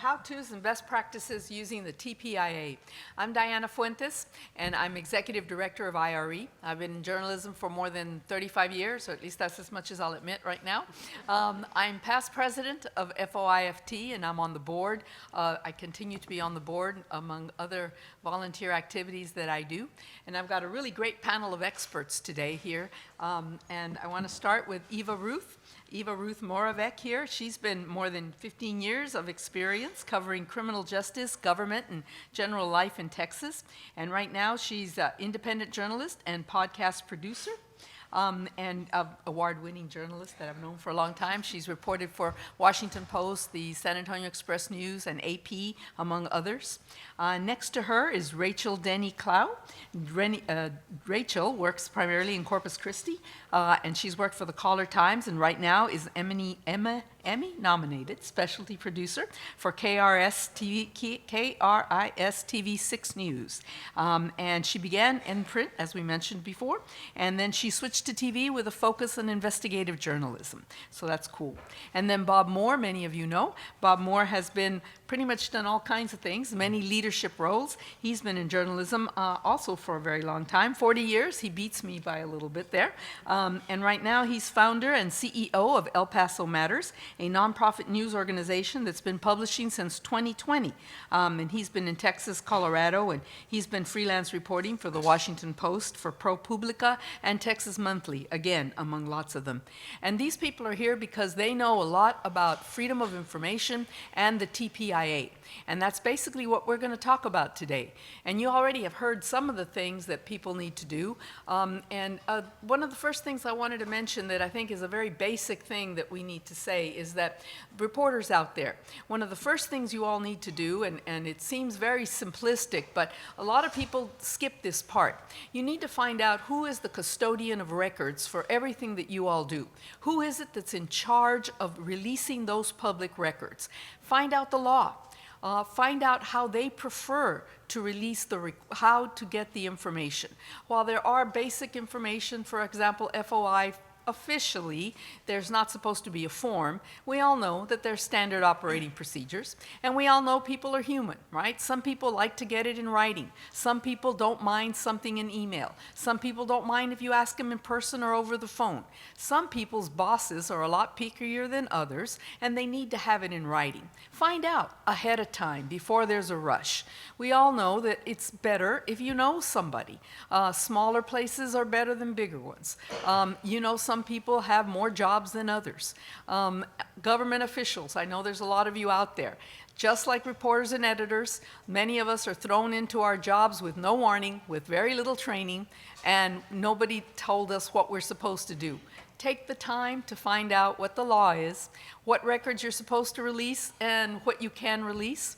how-tos and best practices using the TPIA. I'm Diana Fuentes, and I'm Executive Director of IRE. I've been in journalism for more than 35 years, or at least that's as much as I'll admit right now. I'm past president of FOIFT, and I'm on the board. I continue to be on the board among other volunteer activities that I do. And I've got a really great panel of experts today here. And I want to start with Eva Ruth Moravec here. She's been more than 15 years of experience covering criminal justice, government, and general life in Texas. And right now she's an independent journalist and podcast producer. And an award-winning journalist that I've known for a long time. She's reported for Washington Post, the San Antonio Express News, and AP, among others. Next to her is Rachel Denny Clow. Rachel works primarily in Corpus Christi, and she's worked for the Caller Times, and right now is Emmy-nominated specialty producer for KRIS TV 6 News. And she began in print, as we mentioned before, and then she switched to TV with a focus on investigative journalism. So that's cool. And then Bob Moore, many of you know. Bob Moore has been pretty much done all kinds of things, many leadership roles. He's been in journalism also for a very long time, 40 years. He beats me by a little bit there. And right now he's founder and CEO of El Paso Matters, a nonprofit news organization that's been publishing since 2020. And he's been in Texas, Colorado, and he's been freelance reporting for the Washington Post, for ProPublica, and Texas Monthly, again, among lots of them. And these people are here because they know a lot about freedom of information and the TPIA. And that's basically what we're going to talk about today. And you already have heard some of the things that people need to do. One of the first things I wanted to mention that I think is a very basic thing that we need to say is that reporters out there, one of the first things you all need to do, and it seems very simplistic, but a lot of people skip this part. You need to find out who is the custodian of records for everything that you all do. Who is it that's in charge of releasing those public records? Find out the law. Find out how they prefer to release how to get the information. While there are basic information, for example, FOI, officially, there's not supposed to be a form. We all know that there's standard operating procedures, and we all know people are human, right? Some people like to get it in writing. Some people don't mind something in email. Some people don't mind if you ask them in person or over the phone. Some people's bosses are a lot pickier than others, and they need to have it in writing. Find out ahead of time before there's a rush. We all know that it's better if you know somebody. Smaller places are better than bigger ones. Some people have more jobs than others. Government officials, I know there's a lot of you out there. Just like reporters and editors, many of us are thrown into our jobs with no warning, with very little training, and nobody told us what we're supposed to do. Take the time to find out what the law is, what records you're supposed to release, and what you can release.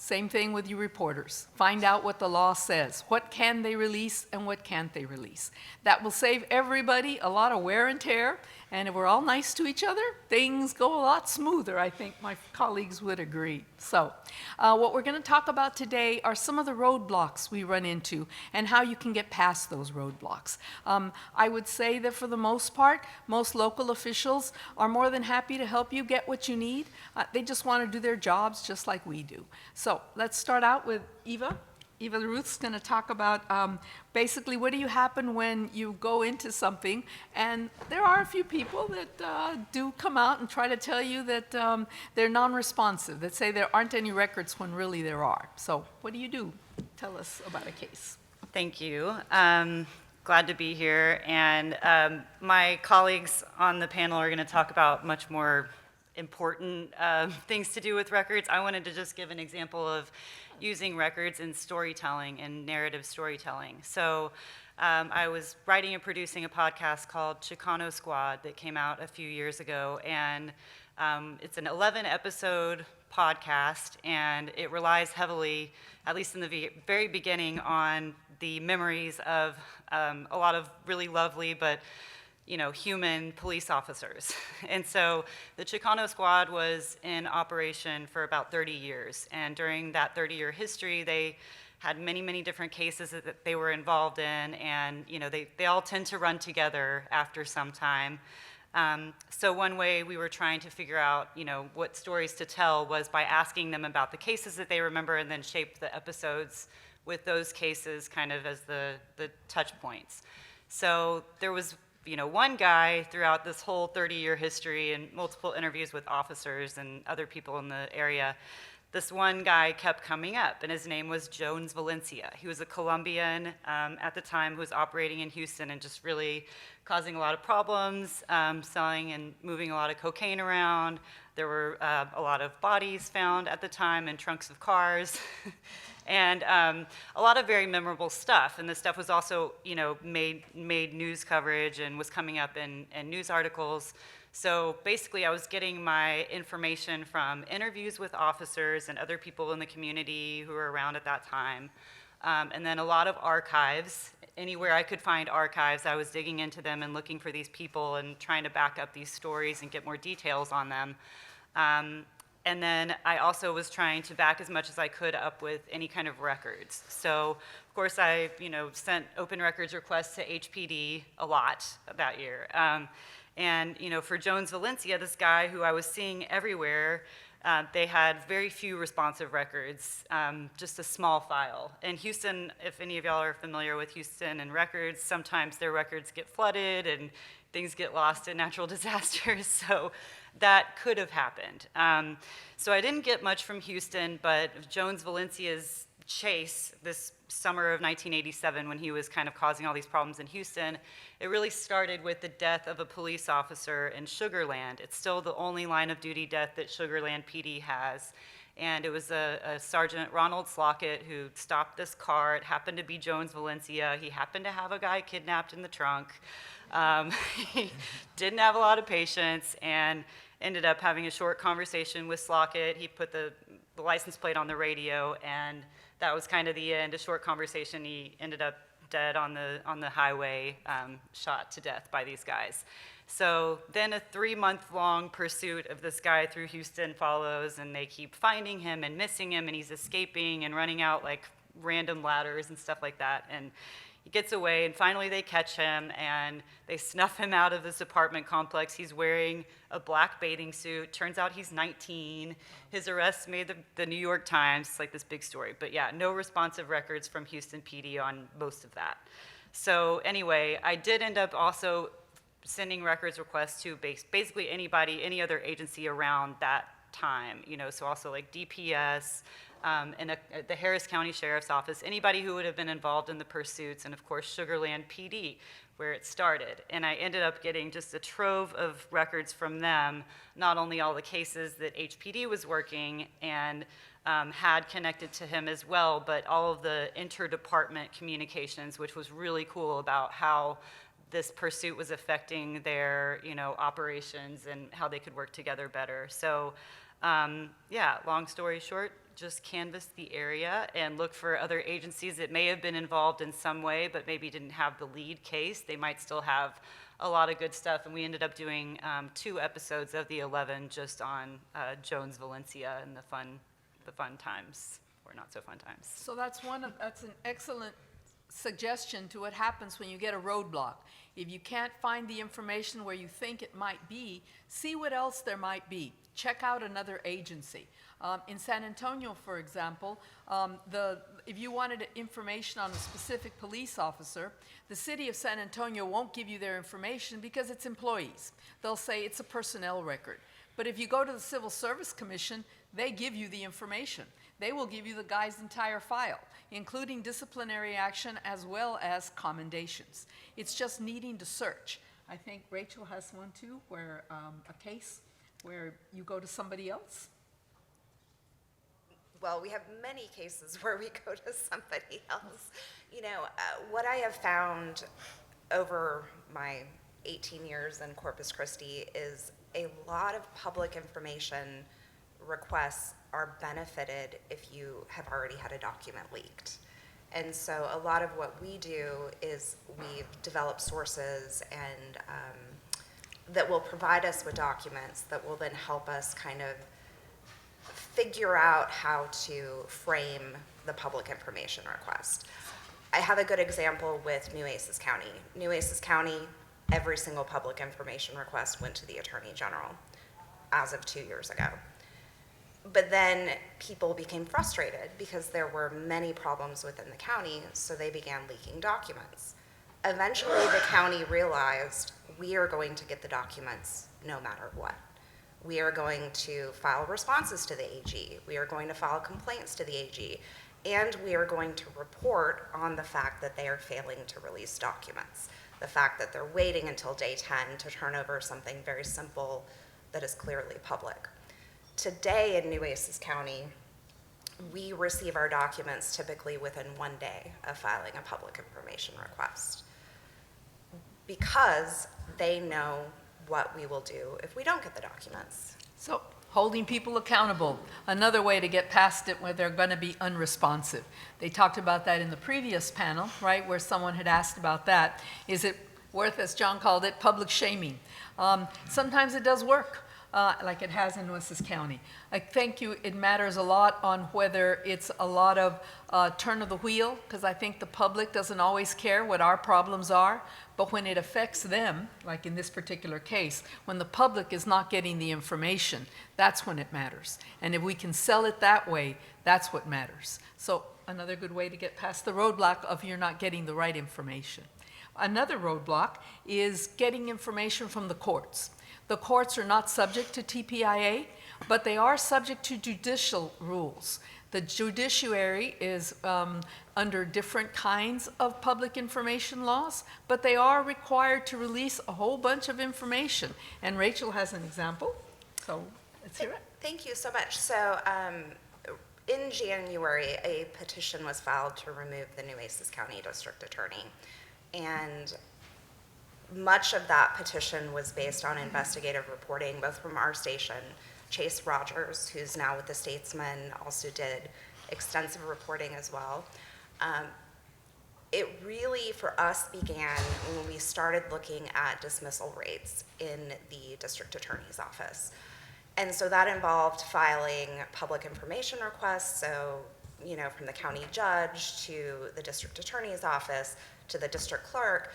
Same thing with you reporters. Find out what the law says. What can they release and what can't they release? That will save everybody a lot of wear and tear, and if we're all nice to each other, things go a lot smoother, I think my colleagues would agree. So, what we're going to talk about today are some of the roadblocks we run into and how you can get past those roadblocks. I would say that for the most part, most local officials are more than happy to help you get what you need. They just want to do their jobs just like we do. So let's start out with Eva. Eva Ruth's going to talk about basically what do you happen when you go into something, and there are a few people that do come out and try to tell you that they're non-responsive, that say there aren't any records when really there are. So what do you do? Tell us about a case. Thank you. Glad to be here, and my colleagues on the panel are going to talk about much more important things to do with records. I wanted to just give an example of using records in storytelling and narrative storytelling. So I was writing and producing a podcast called Chicano Squad that came out a few years ago, and it's an 11-episode podcast, and it relies heavily, at least in the very beginning, on the memories of a lot of really lovely but human police officers. And so the Chicano Squad was in operation for about 30 years. And during that 30-year history, they had many, many different cases that they were involved in. And they all tend to run together after some time. So one way we were trying to figure out, what stories to tell was by asking them about the cases that they remember and then shape the episodes with those cases kind of as the touch points. So there was, one guy throughout this whole 30-year history and multiple interviews with officers and other people in the area. This one guy kept coming up, and his name was Jones Valencia. He was a Colombian at the time who was operating in Houston and just really causing a lot of problems, selling and moving a lot of cocaine around. There were a lot of bodies found at the time in trunks of cars. And a lot of very memorable stuff. And this stuff was also, made news coverage and was coming up in news articles. So basically, I was getting my information from interviews with officers and other people in the community who were around at that time. And then a lot of archives. Anywhere I could find archives, I was digging into them and looking for these people and trying to back up these stories and get more details on them. And then I also was trying to back as much as I could up with any kind of records. So, of course, I sent open records requests to HPD a lot that year. And for Jones Valencia, this guy who I was seeing everywhere, they had very few responsive records, just a small file. And Houston, if any of y'all are familiar with Houston and records, sometimes their records get flooded and things get lost in natural disasters, so that could have happened. So I didn't get much from Houston, but Jones Valencia's chase this summer of 1987, when he was kind of causing all these problems in Houston, it really started with the death of a police officer in Sugar Land. It's still the only line of duty death that Sugar Land PD has. And it was a Sergeant Ronald Slockett who stopped this car. It happened to be Jones Valencia. He happened to have a guy kidnapped in the trunk. He didn't have a lot of patience and ended up having a short conversation with Slockett. He put the license plate on the radio, and that was kind of the end. A short conversation. He ended up dead on the highway, shot to death by these guys. So then a 3-month-long pursuit of this guy through Houston follows, and they keep finding him and missing him, and he's escaping and running out like random ladders and stuff like that. And he gets away, and finally they catch him, and they snuff him out of this apartment complex. He's wearing a black bathing suit. Turns out he's 19. His arrest made the New York Times. It's like this big story. But yeah, no responsive records from Houston PD on most of that. So anyway, I did end up also sending records requests to basically anybody, any other agency around that time, so also like DPS, and the Harris County Sheriff's Office, anybody who would have been involved in the pursuits, and of course Sugar Land PD, where it started. And I ended up getting just a trove of records from them, not only all the cases that HPD was working and had connected to him as well, but all of the interdepartment communications, which was really cool about how this pursuit was affecting their, operations and how they could work together better. So, yeah, long story short, just canvass the area and look for other agencies that may have been involved in some way, but maybe didn't have the lead case. They might still have a lot of good stuff, and we ended up doing 2 episodes of the 11 just on Jones Valencia and the fun times, or not so fun times. So that's an excellent suggestion to what happens when you get a roadblock. If you can't find the information where you think it might be, see what else there might be. Check out another agency. In San Antonio, for example, if you wanted information on a specific police officer, the city of San Antonio won't give you their information because it's employees. They'll say it's a personnel record. But if you go to the Civil Service Commission, they give you the information. They will give you the guy's entire file, including disciplinary action as well as commendations. It's just needing to search. I think Rachel has one too, where a case where you go to somebody else. Well, we have many cases where we go to somebody else. What I have found over my 18 years in Corpus Christi is a lot of public information requests are benefited if you have already had a document leaked. And so a lot of what we do is we develop sources and that will provide us with documents that will then help us kind of figure out how to frame the public information request. I have a good example with Nueces County. Nueces County every single public information request went to the Attorney General as of 2 years ago. But then people became frustrated because there were many problems within the county, so they began leaking documents. Eventually, the county realized, we are going to get the documents no matter what. We are going to file responses to the AG. We are going to file complaints to the AG. And we are going to report on the fact that they are failing to release documents. The fact that they're waiting until day 10 to turn over something very simple that is clearly public. Today in Nueces County, we receive our documents typically within 1 day of filing a public information request, because they know what we will do if we don't get the documents. So holding people accountable, another way to get past it where they're going to be unresponsive. They talked about that in the previous panel, right, where someone had asked about that. Is it worth, as John called it, public shaming? Sometimes it does work. Like it has in Nueces County. I think it matters a lot on whether it's a lot of turn of the wheel, because I think the public doesn't always care what our problems are, but when it affects them, like in this particular case, when the public is not getting the information, that's when it matters. And if we can sell it that way, that's what matters. So another good way to get past the roadblock of you're not getting the right information. Another roadblock is getting information from the courts. The courts are not subject to TPIA, but they are subject to judicial rules. The judiciary is under different kinds of public information laws, but they are required to release a whole bunch of information. And Rachel has an example, so let's hear it. Thank you so much. So in January, a petition was filed to remove the Nueces County District Attorney. And much of that petition was based on investigative reporting, both from our station. Chase Rogers, who's now with the Statesman, also did extensive reporting as well. It really, for us, began when we started looking at dismissal rates in the district attorney's office. And so that involved filing public information requests, so, you know, from the county judge to the district attorney's office to the district clerk.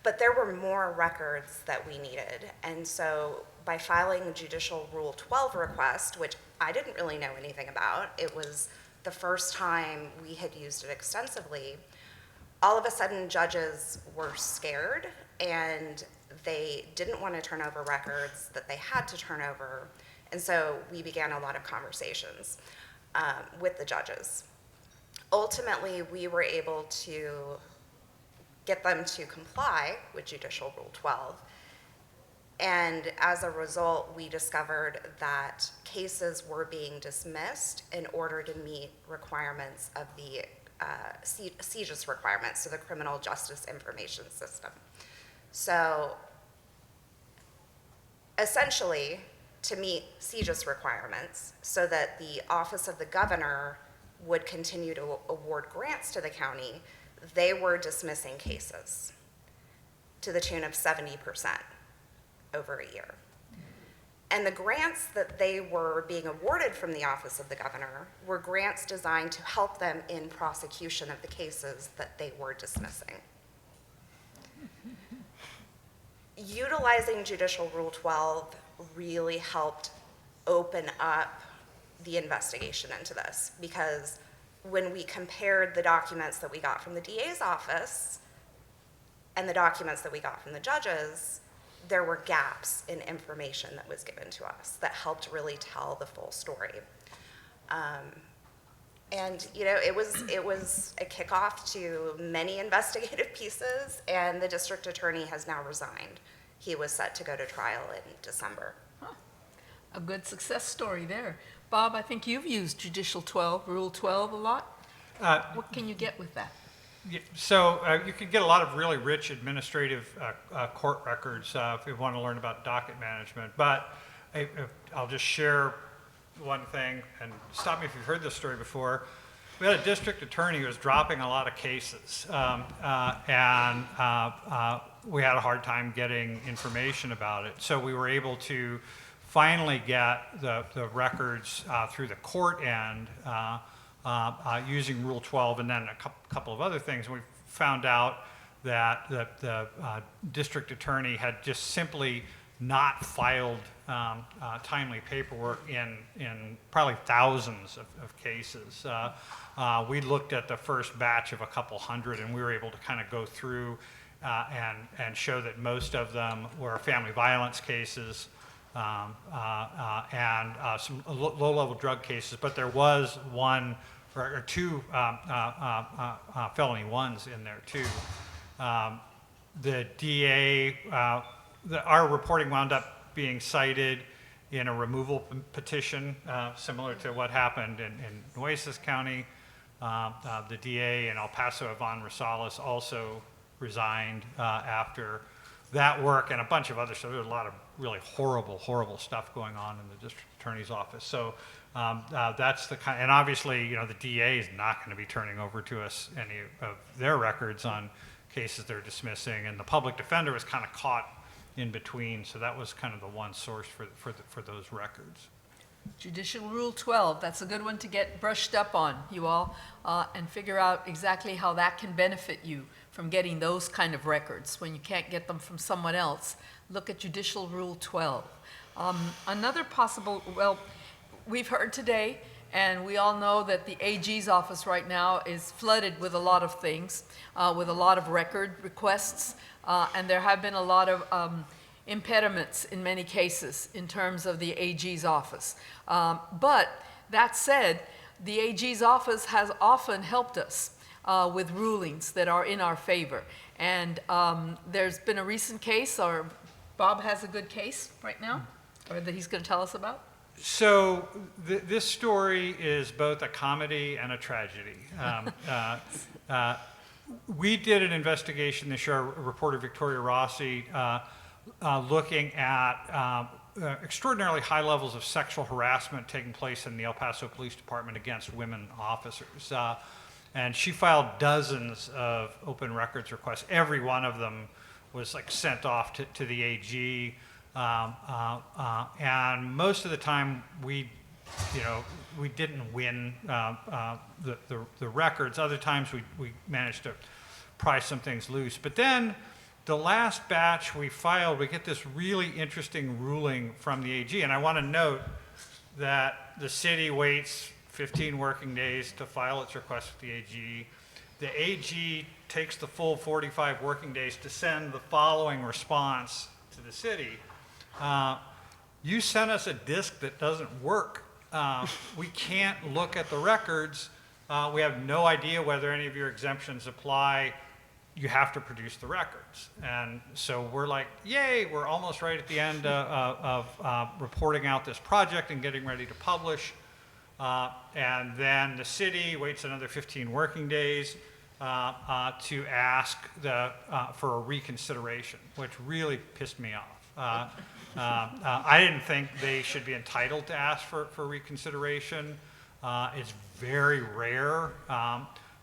But there were more records that we needed. And so by filing Judicial Rule 12 request, which I didn't really know anything about, it was the first time we had used it extensively, all of a sudden judges were scared and they didn't want to turn over records that they had to turn over. And so we began a lot of conversations with the judges. Ultimately, we were able to get them to comply with Judicial Rule 12. And as a result, we discovered that cases were being dismissed in order to meet requirements of the CJIS requirements, so the Criminal Justice Information System. So essentially, to meet CJIS requirements so that the Office of the Governor would continue to award grants to the county, they were dismissing cases to the tune of 70% over a year. And the grants that they were being awarded from the Office of the Governor were grants designed to help them in prosecution of the cases that they were dismissing. Utilizing Judicial Rule 12 really helped open up the investigation into this, because when we compared the documents that we got from the DA's office and the documents that we got from the judges, there were gaps in information that was given to us that helped really tell the full story. And you know, it was a kickoff to many investigative pieces, and the district attorney has now resigned. He was set to go to trial in December. Huh. A good success story there. Bob, I think you've used Judicial 12, Rule 12 a lot. What can you get with that? Yeah, so you can get a lot of really rich administrative court records if you want to learn about docket management. But I'll just share one thing, and stop me if you've heard this story before. We had a district attorney who was dropping a lot of cases, and we had a hard time getting information about it. So we were able to finally get the records through the court end using Rule 12 and then a couple of other things. We found out that the district attorney had just simply not filed timely paperwork in probably thousands of cases. We looked at the first batch of a couple hundred, and we were able to kind of go through and show that most of them were family violence cases and some low-level drug cases, but there was one or two felony ones in there too. The DA, our reporting wound up being cited in a removal petition, similar to what happened in Nueces County. The DA in El Paso, Yvonne Rosales, also resigned after that work and a bunch of other stuff. There was a lot of really horrible stuff going on in the district attorney's office. So that's the kind, and obviously, the DA is not going to be turning over to us any of their records on cases they're dismissing, and the public defender was kind of caught in between. So that was kind of the one source for those records. Judicial Rule 12, that's a good one to get brushed up on, you all, and figure out exactly how that can benefit you from getting those kind of records. When you can't get them from someone else, look at Judicial Rule 12. Another possible, well, we've heard today, and we all know that the AG's office right now is flooded with a lot of things, with a lot of record requests, and there have been a lot of impediments in many cases in terms of the AG's office. But that said, the AG's office has often helped us with rulings that are in our favor. And there's been a recent case, or Bob has a good case right now, or that he's going to tell us about? So this story is both a comedy and a tragedy. We did an investigation this year, reporter Victoria Rossi, looking at extraordinarily high levels of sexual harassment taking place in the El Paso Police Department against women officers. And she filed dozens of open records requests. Every one of them was like sent off to the AG. And most of the time we didn't win the records. Other times we managed to pry some things loose. But then the last batch we filed, we get this really interesting ruling from the AG. And I want to note that the city waits 15 working days to file its request with the AG. The AG takes the full 45 working days to send the following response to the city. You sent us a disk that doesn't work. We can't look at the records. We have no idea whether any of your exemptions apply. You have to produce the records. And so we're like, yay, we're almost right at the end of reporting out this project and getting ready to publish. And then the city waits another 15 working days to ask for a reconsideration, which really pissed me off. I didn't think they should be entitled to ask for reconsideration. It's very rare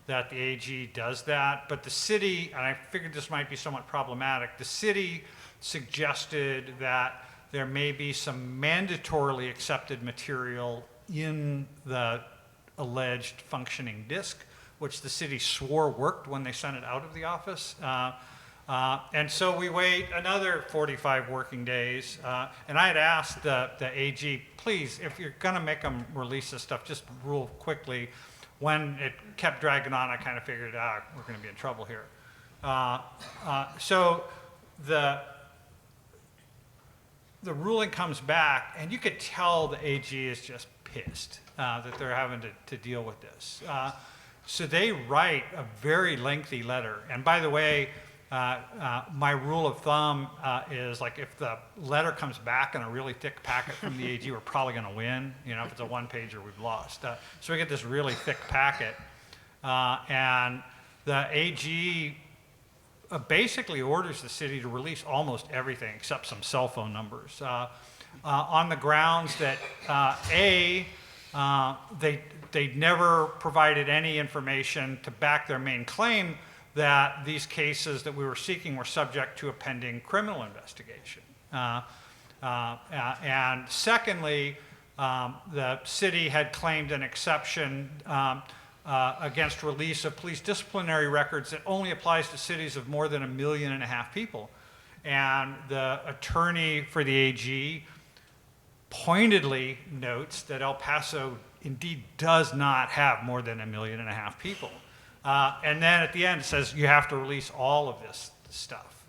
that the AG does that, but the city, and I figured this might be somewhat problematic, the city suggested that there may be some mandatorily accepted material in the alleged functioning disk, which the city swore worked when they sent it out of the office. And so we wait another 45 working days. And I had asked the AG, please, if you're going to make them release this stuff, just rule quickly. When it kept dragging on, I kind of figured, we're going to be in trouble here. So the ruling comes back, and you could tell the AG is just pissed that they're having to deal with this. So they write a very lengthy letter. And by the way, my rule of thumb is like if the letter comes back in a really thick packet from the AG, we're probably going to win. If it's a one-pager, we've lost. So we get this really thick packet, and the AG basically orders the city to release almost everything except some cell phone numbers on the grounds that they never provided any information to back their main claim that these cases that we were seeking were subject to a pending criminal investigation. And secondly, the city had claimed an exception against release of police disciplinary records that only applies to cities of more than 1.5 million people. And the attorney for the AG pointedly notes that El Paso indeed does not have more than 1.5 million people. And then at the end it says you have to release all of this stuff.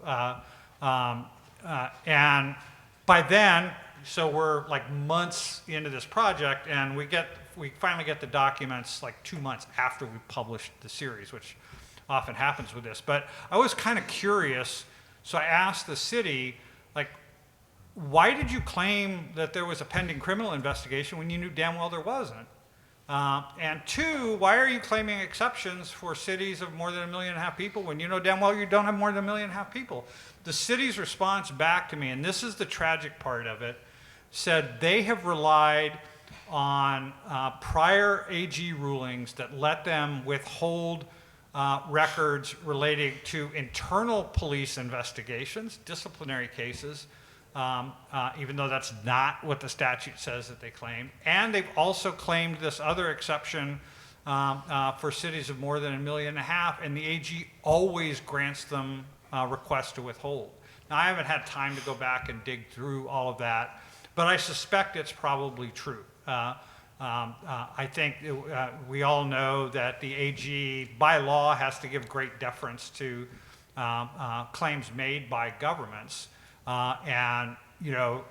And by then, so we're like months into this project, and we finally get the documents like 2 months after we published the series, which often happens with this. But I was kind of curious, so I asked the city, like, why did you claim that there was a pending criminal investigation when you knew damn well there wasn't? And two, why are you claiming exceptions for cities of more than 1.5 million people when you know damn well you don't have more than 1.5 million people? The city's response back to me, and this is the tragic part of it, said they have relied on prior AG rulings that let them withhold records relating to internal police investigations, disciplinary cases, even though that's not what the statute says that they claim. And they've also claimed this other exception for cities of more than 1.5 million, and the AG always grants them requests to withhold. Now, I haven't had time to go back and dig through all of that, but I suspect it's probably true. I think we all know that the AG, by law, has to give great deference to claims made by governments. And, you know,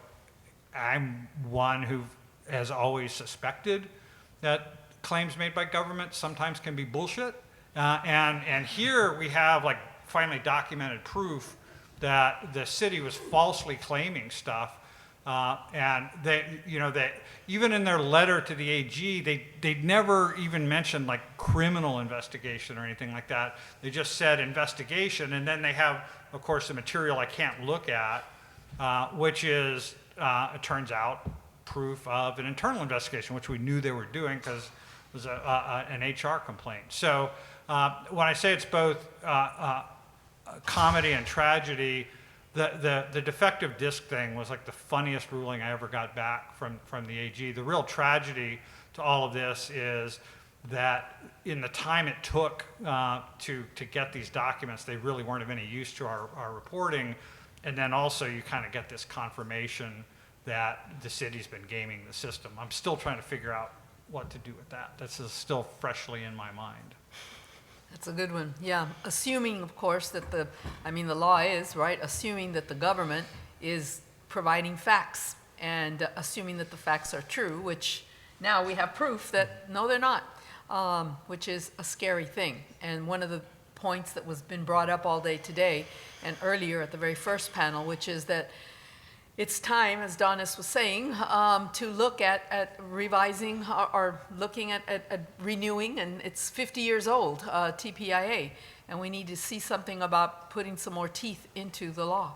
I'm one who has always suspected that claims made by government sometimes can be bullshit. And here we have, like, finally documented proof that the city was falsely claiming stuff. And they, you know, that even in their letter to the AG, they never even mentioned like criminal investigation or anything like that. They just said investigation, and then they have, of course, the material I can't look at, which is, it turns out, proof of an internal investigation, which we knew they were doing because it was an HR complaint. So when I say it's both comedy and tragedy, the defective disc thing was like the funniest ruling I ever got back from the AG. The real tragedy to all of this is that in the time it took to get these documents, they really weren't of any use to our reporting. And then also you kind of get this confirmation that the city's been gaming the system. I'm still trying to figure out what to do with that. This is still freshly in my mind. That's a good one. Yeah, assuming, of course, that the law is, right, assuming that the government is providing facts and assuming that the facts are true, which now we have proof that, no, they're not, which is a scary thing. And one of the points that was been brought up all day today and earlier at the very first panel, which is that it's time, as Donis was saying, to look at revising or looking at renewing, and it's 50 years old, TPIA, and we need to see something about putting some more teeth into the law.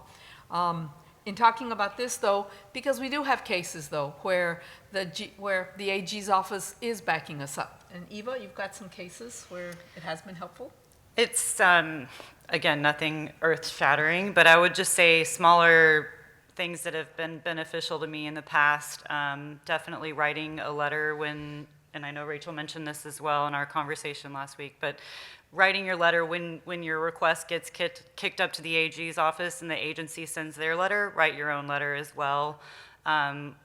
In talking about this, though, because we do have cases, though, where the AG's office is backing us up. And Eva, you've got some cases where it has been helpful? It's, again, nothing earth-shattering, but I would just say smaller things that have been beneficial to me in the past. Definitely writing a letter when, and I know Rachel mentioned this as well in our conversation last week, but writing your letter when your request gets kicked up to the AG's office and the agency sends their letter, write your own letter as well.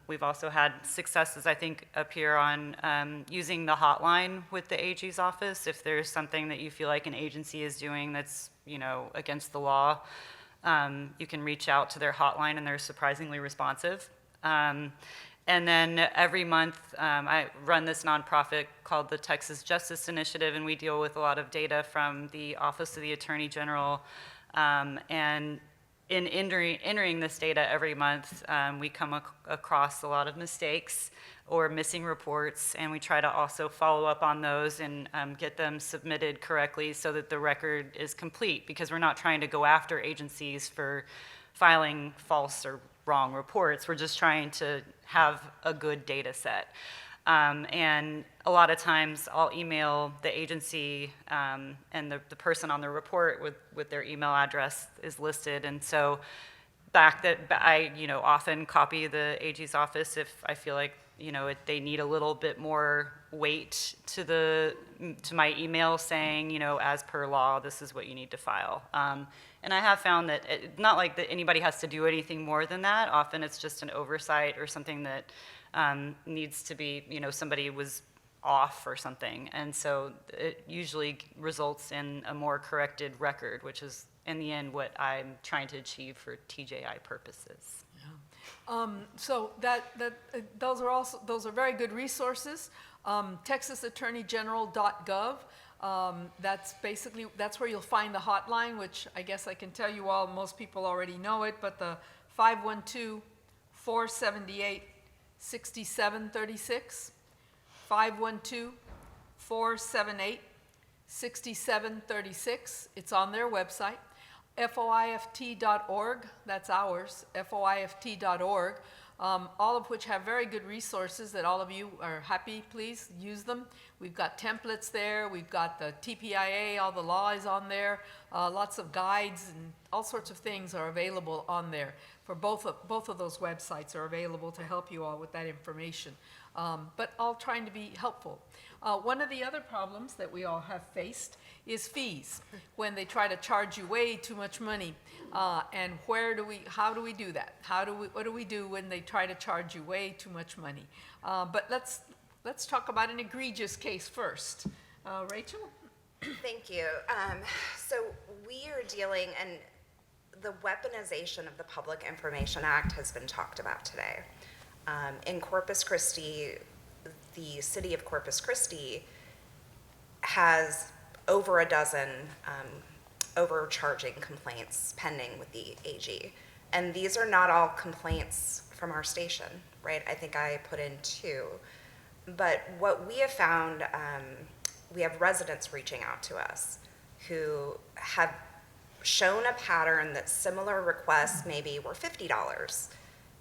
We've also had successes, I think, up here on using the hotline with the AG's office. If there's something that you feel like an agency is doing that's, you know, against the law, you can reach out to their hotline and they're surprisingly responsive. And then every month, I run this nonprofit called the Texas Justice Initiative, and we deal with a lot of data from the Office of the Attorney General. And in entering this data every month, we come across a lot of mistakes or missing reports, and we try to also follow up on those and get them submitted correctly so that the record is complete, because we're not trying to go after agencies for filing false or wrong reports. We're just trying to have a good data set. And a lot of times I'll email the agency and the person on the report with their email address is listed. And so I often copy the AG's office if I feel like they need a little bit more weight to my email saying, as per law, this is what you need to file. And I have found that not like that anybody has to do anything more than that. Often it's just an oversight or something that needs to be, somebody was off or something. And so it usually results in a more corrected record, which is in the end what I'm trying to achieve for TJI purposes. So those are very good resources. TexasAttorneyGeneral.gov. That's where you'll find the hotline, which I guess I can tell you all, most people already know it, but the 512-478-6736, 512-478-6736. It's on their website. FOIFT.org, that's ours, FOIFT.org, all of which have very good resources that all of you are happy, please use them. We've got templates there, we've got the TPIA, all the law is on there, lots of guides and all sorts of things are available on there. For both of those websites are available to help you all with that information, but all trying to be helpful. One of the other problems that we all have faced is fees, when they try to charge you way too much money. And how do we do that? What do we do when they try to charge you way too much money? But let's talk about an egregious case first. Rachel? Thank you. So we are dealing, and the weaponization of the Public Information Act has been talked about today. In Corpus Christi, the city of Corpus Christi has over a dozen overcharging complaints pending with the AG. And these are not all complaints from our station, right? I think I put in 2. But what we have found, we have residents reaching out to us who have shown a pattern that similar requests maybe were $50.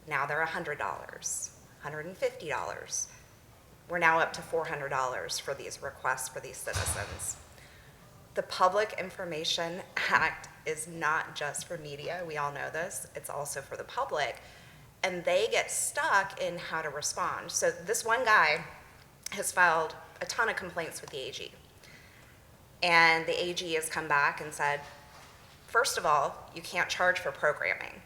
Now they're $100, $150. We're now up to $400 for these requests for these citizens. The Public Information Act is not just for media, we all know this, it's also for the public, and they get stuck in how to respond. So this one guy has filed a ton of complaints with the AG, and the AG has come back and said, first of all, you can't charge for programming,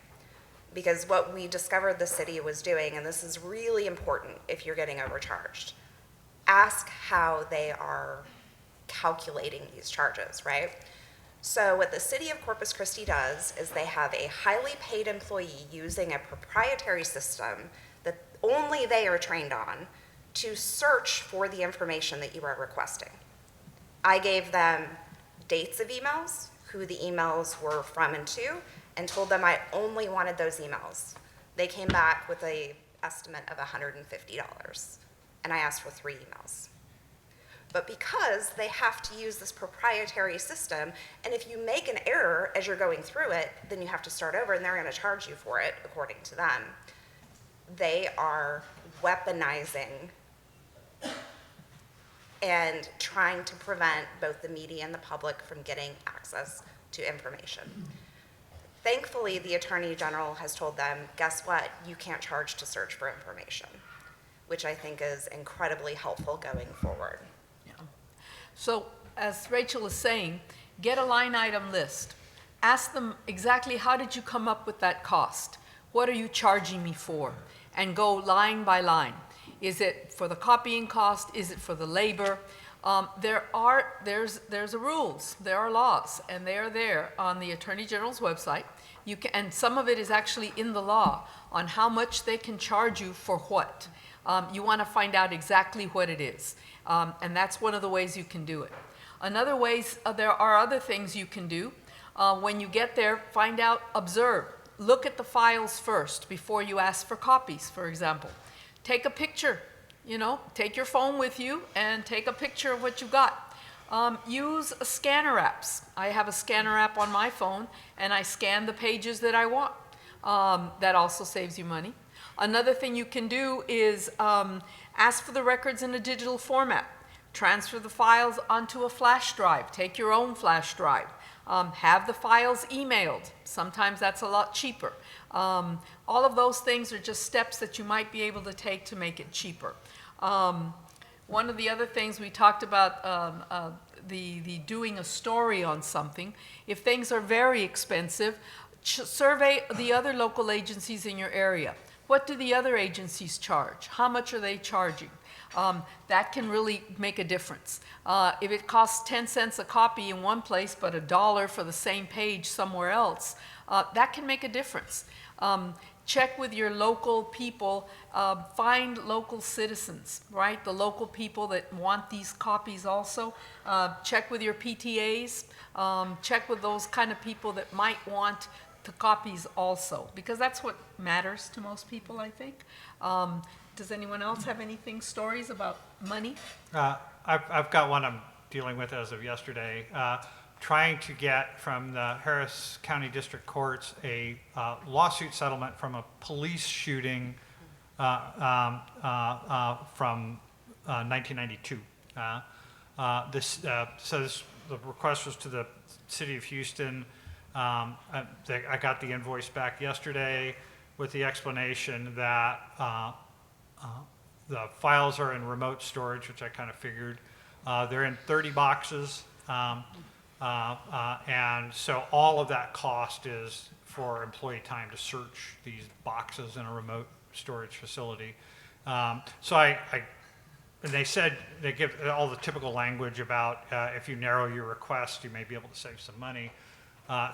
because what we discovered the city was doing, and this is really important if you're getting overcharged, ask how they are calculating these charges, right? So what the city of Corpus Christi does is they have a highly paid employee using a proprietary system that only they are trained on to search for the information that you are requesting. I gave them dates of emails, who the emails were from and to, and told them I only wanted those emails. They came back with an estimate of $150, and I asked for 3 emails. But because they have to use this proprietary system, and if you make an error as you're going through it, then you have to start over and they're going to charge you for it, according to them. They are weaponizing and trying to prevent both the media and the public from getting access to information. Thankfully, the Attorney General has told them, guess what? You can't charge to search for information, which I think is incredibly helpful going forward. So, as Rachel is saying, get a line item list. Ask them exactly how did you come up with that cost? What are you charging me for? And go line by line. Is it for the copying cost? Is it for the labor? There's a rules, there are laws, and they are there on the Attorney General's website. And some of it is actually in the law on how much they can charge you for what. You want to find out exactly what it is. And that's one of the ways you can do it. Another ways, there are other things you can do. When you get there, find out, observe. Look at the files first before you ask for copies, for example. Take a picture, take your phone with you and take a picture of what you got. Use scanner apps. I have a scanner app on my phone and I scan the pages that I want. That also saves you money. Another thing you can do is ask for the records in a digital format. Transfer the files onto a flash drive. Take your own flash drive. Have the files emailed. Sometimes that's a lot cheaper. All of those things are just steps that you might be able to take to make it cheaper. One of the other things we talked about, the doing a story on something. If things are very expensive, survey the other local agencies in your area. What do the other agencies charge? How much are they charging? That can really make a difference. If it costs 10 cents a copy in one place, but $1 for the same page somewhere else, that can make a difference. Check with your local people, find local citizens, right? The local people that want these copies also. Check with your PTAs, check with those kind of people that might want the copies also, because that's what matters to most people, I think. Does anyone else have anything, stories about money? I've got one I'm dealing with as of yesterday. Trying to get from the Harris County District Courts a lawsuit settlement from a police shooting from 1992. The request was to the city of Houston. I got the invoice back yesterday with the explanation that the files are in remote storage, which I kind of figured. They're in 30 boxes. And so all of that cost is for employee time to search these boxes in a remote storage facility. And they said, they give all the typical language about if you narrow your request, you may be able to save some money.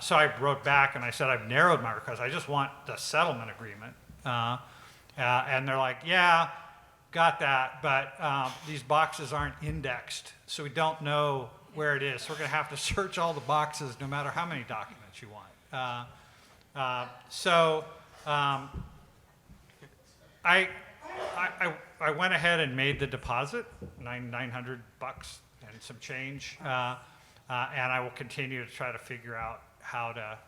So I wrote back and I said, I've narrowed my request. I just want the settlement agreement. And they're like, yeah, got that, but these boxes aren't indexed, so we don't know where it is. So we're going to have to search all the boxes no matter how many documents you want. I went ahead and made the deposit, $900 and some change, and I will continue to try to figure out how to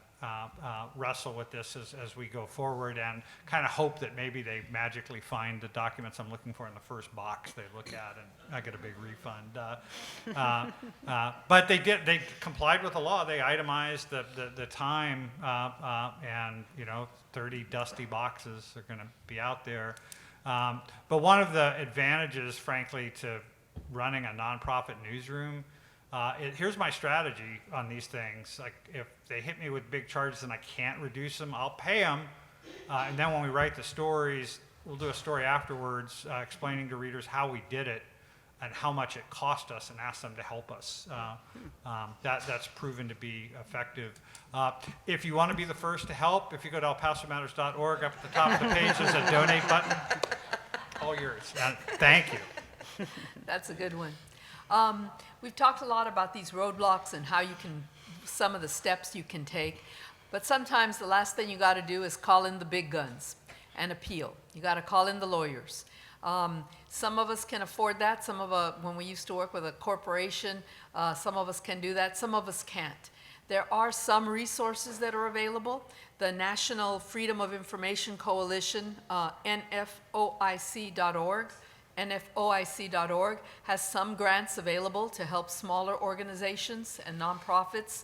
wrestle with this as we go forward, and kind of hope that maybe they magically find the documents I'm looking for in the first box they look at, and I get a big refund. But they complied with the law. They itemized the time, and 30 dusty boxes are going to be out there. But one of the advantages, frankly, to running a nonprofit newsroom, here's my strategy on these things. Like, if they hit me with big charges and I can't reduce them, I'll pay them. And then when we write the stories, we'll do a story afterwards explaining to readers how we did it and how much it cost us, and ask them to help us. That's proven to be effective. If you want to be the first to help, if you go to elpasomatters.org, up at the top of the page there's a donate button. All yours. Thank you. That's a good one. We've talked a lot about these roadblocks and how you can, some of the steps you can take, but sometimes the last thing you got to do is call in the big guns and appeal. You got to call in the lawyers. Some of us can afford that. When we used to work with a corporation, some of us can do that. Some of us can't. There are some resources that are available. The National Freedom of Information Coalition, NFOIC.org, NFOIC.org has some grants available to help smaller organizations and nonprofits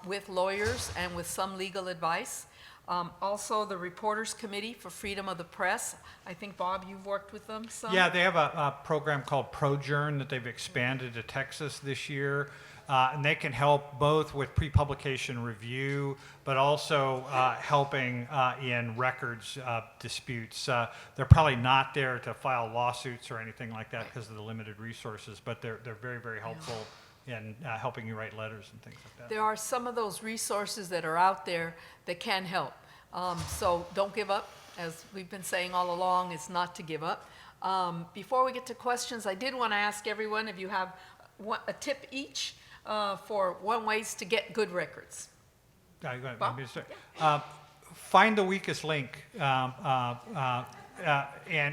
with lawyers and with some legal advice. Also, the Reporters Committee for Freedom of the Press. I think, Bob, you've worked with them some? Yeah, they have a program called ProJourn that they've expanded to Texas this year. And they can help both with pre-publication review, but also helping in records disputes. They're probably not there to file lawsuits or anything like that because of the limited resources, but they're very, very helpful in helping you write letters and things like that. There are some of those resources that are out there that can help. So don't give up. As we've been saying all along, it's not to give up. Before we get to questions, I did want to ask everyone if you have a tip each for one ways to get good records. Find the weakest link. And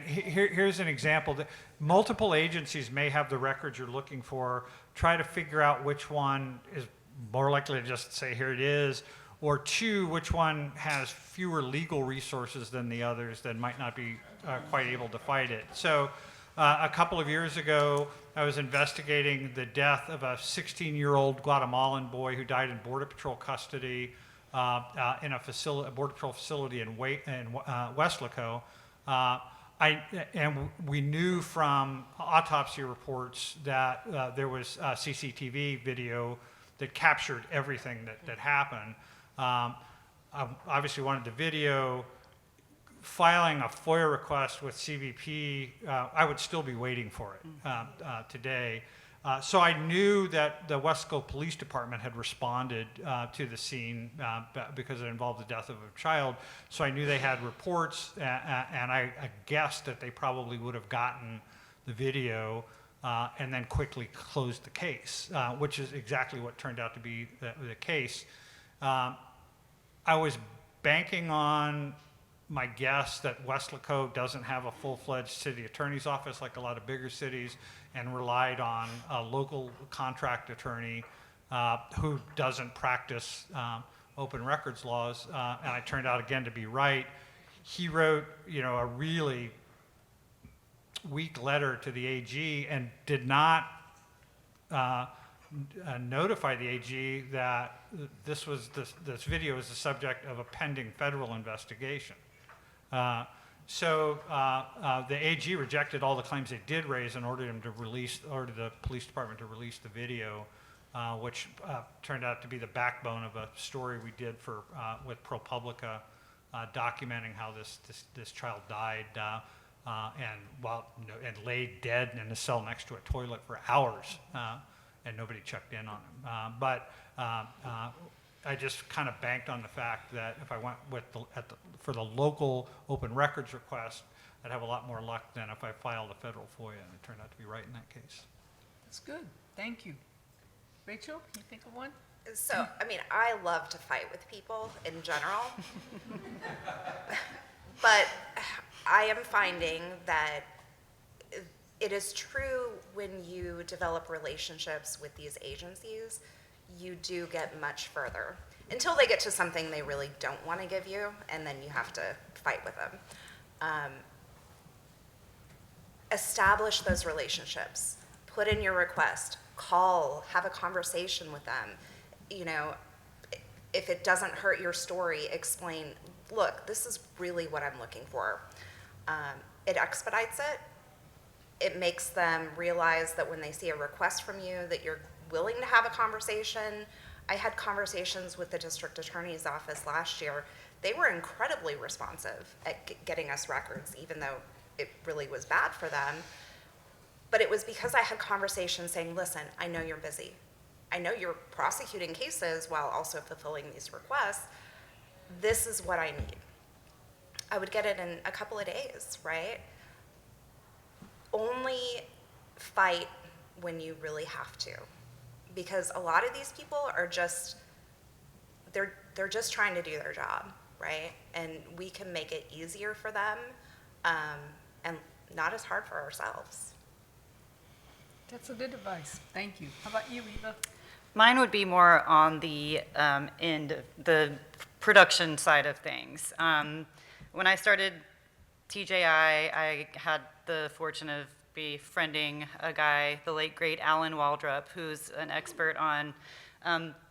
here's an example. Multiple agencies may have the records you're looking for. Try to figure out which one is more likely to just say, here it is, or two, which one has fewer legal resources than the others that might not be quite able to fight it. So A couple of years ago, I was investigating the death of a 16-year-old Guatemalan boy who died in Border Patrol custody in a Border Patrol facility in Weslaco. And we knew from autopsy reports that there was CCTV video that captured everything that happened. I obviously wanted the video. Filing a FOIA request with CBP, I would still be waiting for it today. So I knew that the Wesco Police Department had responded to the scene because it involved the death of a child. So I knew they had reports, and I guessed that they probably would have gotten the video and then quickly closed the case, which is exactly what turned out to be the case. I was banking on my guess that Weslaco doesn't have a full-fledged city attorney's office like a lot of bigger cities, and relied on a local contract attorney who doesn't practice open records laws, and I turned out again to be right. He wrote, a really weak letter to the AG and did not notify the AG that this video is the subject of a pending federal investigation. So the AG rejected all the claims they did raise and ordered the police department to release the video, which turned out to be the backbone of a story we did with ProPublica, documenting how this child died and laid dead in a cell next to a toilet for hours, and nobody checked in on him. I just kind of banked on the fact that if I went for the local open records request, I'd have a lot more luck than if I filed a federal FOIA, and it turned out to be right in that case. That's good. Thank you. Rachel, can you think of one? So, I love to fight with people in general, but I am finding that it is true when you develop relationships with these agencies, you do get much further until they get to something they really don't want to give you, and then you have to fight with them. Establish those relationships, put in your request, call, have a conversation with them. If it doesn't hurt your story, explain, look, this is really what I'm looking for. It expedites it. It makes them realize that when they see a request from you that you're willing to have a conversation. I had conversations with the district attorney's office last year. They were incredibly responsive at getting us records, even though it really was bad for them. But it was because I had conversations saying, listen, I know you're busy. I know you're prosecuting cases while also fulfilling these requests. This is what I need. I would get it in a couple of days, right? Only fight when you really have to. Because a lot of these people are just, they're just trying to do their job, right? And we can make it easier for them and not as hard for ourselves. That's a good advice. Thank you. How about you, Eva? Mine would be more on the the production side of things. When I started TJI, I had the fortune of befriending a guy, the late great Alan Waldrop, who's an expert on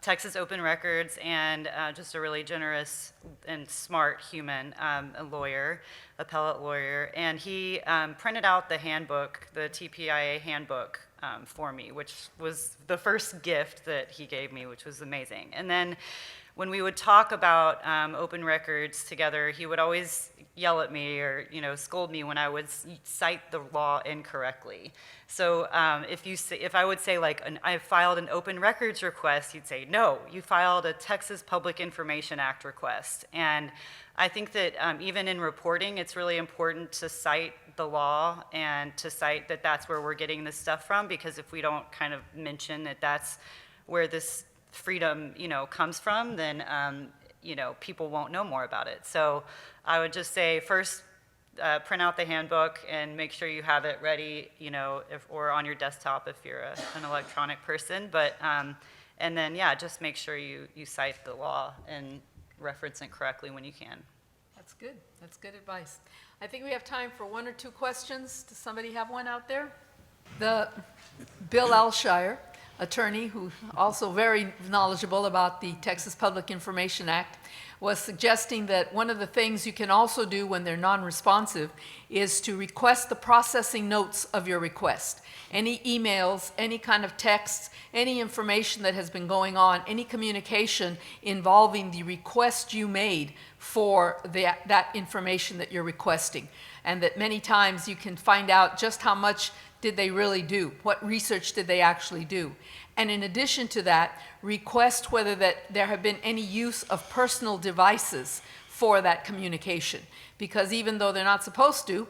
Texas open records and just a really generous and smart human, a lawyer, appellate lawyer. And he printed out the handbook, the TPIA handbook for me, which was the first gift that he gave me, which was amazing. And then when we would talk about open records together, he would always yell at me or scold me when I would cite the law incorrectly. So if I would say I filed an open records request, he'd say, no, you filed a Texas Public Information Act request. And I think that even in reporting, it's really important to cite the law and to cite that that's where we're getting this stuff from, because if we don't kind of mention that that's where this freedom, comes from, then, people won't know more about it. So I would just say first, print out the handbook and make sure you have it ready, or on your desktop if you're an electronic person. But, and then, just make sure you cite the law and reference it correctly when you can. That's good. That's good advice. I think we have time for one or two questions. Does somebody have one out there? The Bill Alshire, attorney who also very knowledgeable about the Texas Public Information Act, was suggesting that one of the things you can also do when they're non-responsive is to request the processing notes of your request. Any emails, any kind of texts, any information that has been going on, any communication involving the request you made for that information that you're requesting. And that many times you can find out just how much did they really do, what research did they actually do. And in addition to that, request whether that there have been any use of personal devices for that communication. Because even though they're not supposed to,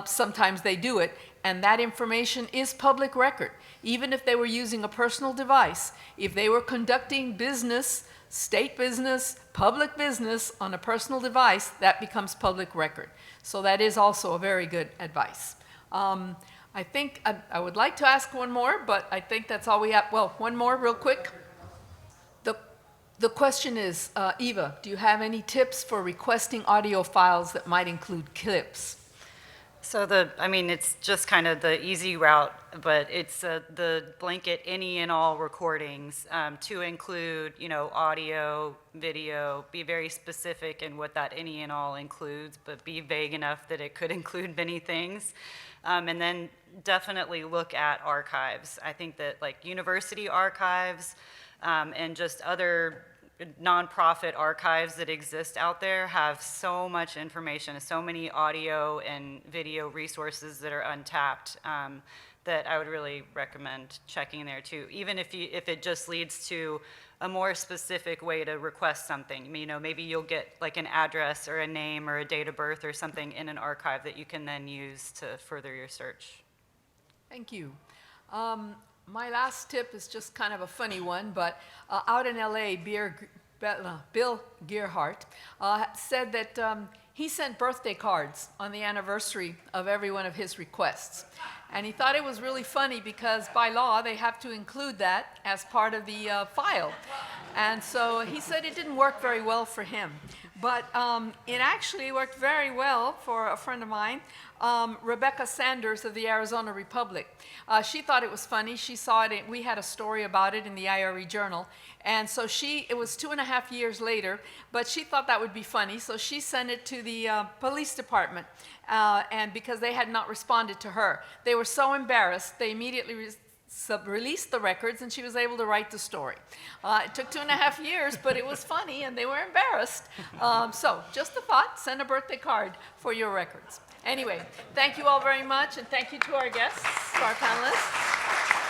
sometimes they do it, and that information is public record. Even if they were using a personal device, if they were conducting business, state business, public business on a personal device, that becomes public record. So that is also a very good advice. I think I would like to ask one more, but I think that's all we have. Well, one more real quick. The question is, Eva, do you have any tips for requesting audio files that might include clips? So it's just kind of the easy route, but it's the blanket any and all recordings to include, audio, video, be very specific in what that any and all includes, but be vague enough that it could include many things. And then definitely look at archives. I think that like university archives and just other nonprofit archives that exist out there have so much information, so many audio and video resources that are untapped that I would really recommend checking there too. Even if it just leads to a more specific way to request something. Maybe you'll get like an address or a name or a date of birth or something in an archive that you can then use to further your search. Thank you. My last tip is just kind of a funny one, but out in LA, Bill Gearhart said that he sent birthday cards on the anniversary of every one of his requests. And he thought it was really funny because by law, they have to include that as part of the file. And so he said it didn't work very well for him. But it actually worked very well for a friend of mine, Rebecca Sanders of the Arizona Republic. She thought it was funny. She saw it. We had a story about it in the IRE Journal. And so it was 2.5 years later, but she thought that would be funny. So she sent it to the police department. And because they had not responded to her, they were so embarrassed, they immediately released the records, and she was able to write the story. It took 2.5 years, but it was funny, and they were embarrassed. So just a thought, send a birthday card for your records. Anyway, thank you all very much, and thank you to our guests, to our panelists.